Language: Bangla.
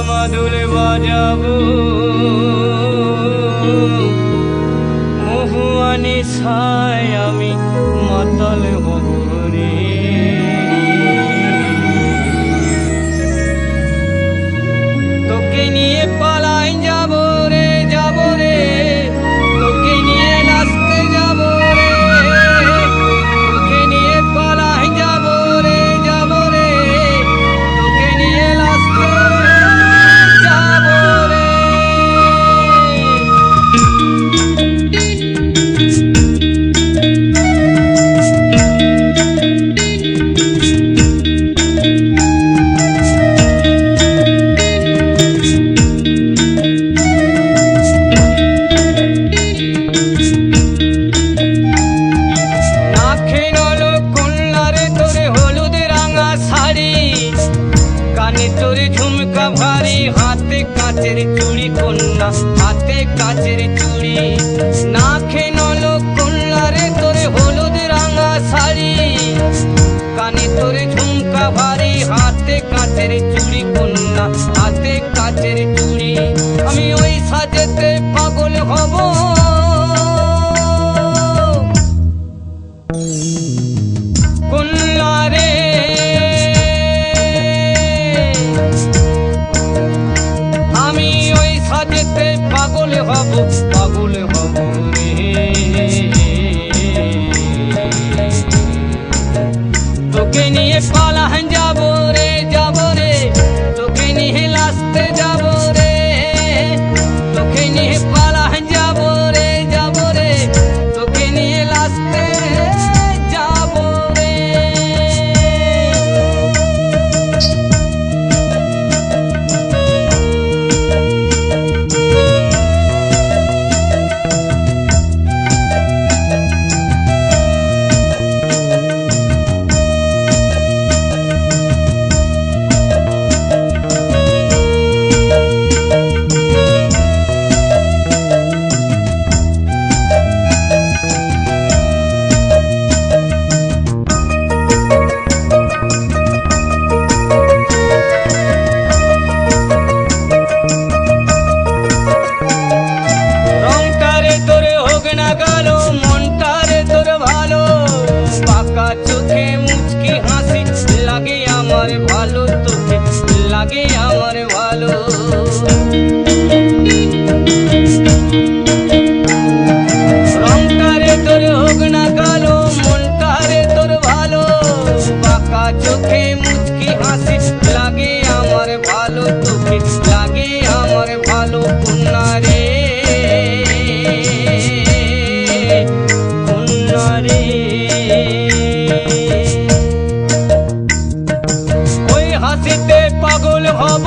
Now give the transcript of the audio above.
মাদুল বাজাবো মহুয়ানি ছায় আমি মাতাল হব রে। তোকে নিয়ে পালাই যাব রে, যাব রে, তোকে নিয়ে নাচতে যাব রে, তোকে নিয়ে পালাই যাব রে, যাব রে, তোকে নিয়ে নাচতে যাব রে। তোর ঝুমকা ভারী, হাতে কাচের চুড়ি কন্যা, হাতে কাচের চুড়ি, নাকে নলো কন্যা রে তোর হলুদ রাঙা শাড়ি, কানে তোর ঝুমকা ভারী, হাতে কাচের চুড়ি কন্যা, হাতে কাচের চুড়ি। আমি ওই সাজেতে পাগল হব কন্যা রে, আমি ওই সাজেতে পাগল হব, পাগল হব রে। তোকে নিয়ে পালান যাব রে, যাব রে, তোকে নিয়ে নাচতে যাব রে, তোকে নিয়ে পালান যাব রে, যাব রে, তোকে নিয়ে নাচতে যাব রে। চোখে মুচকি হাসি লাগে আমার ভালো, তোকে লাগে আমার ভালো। রংটারে তোর হোক না কালো, মনটারে তোর ভালো, বাঁকা চোখে মুচকি হাসি লাগে আমার ভালো, তোকে লাগে আমার ভালো কন্যা রে, কন্যা রে। ওই হাসিতে পাগল হব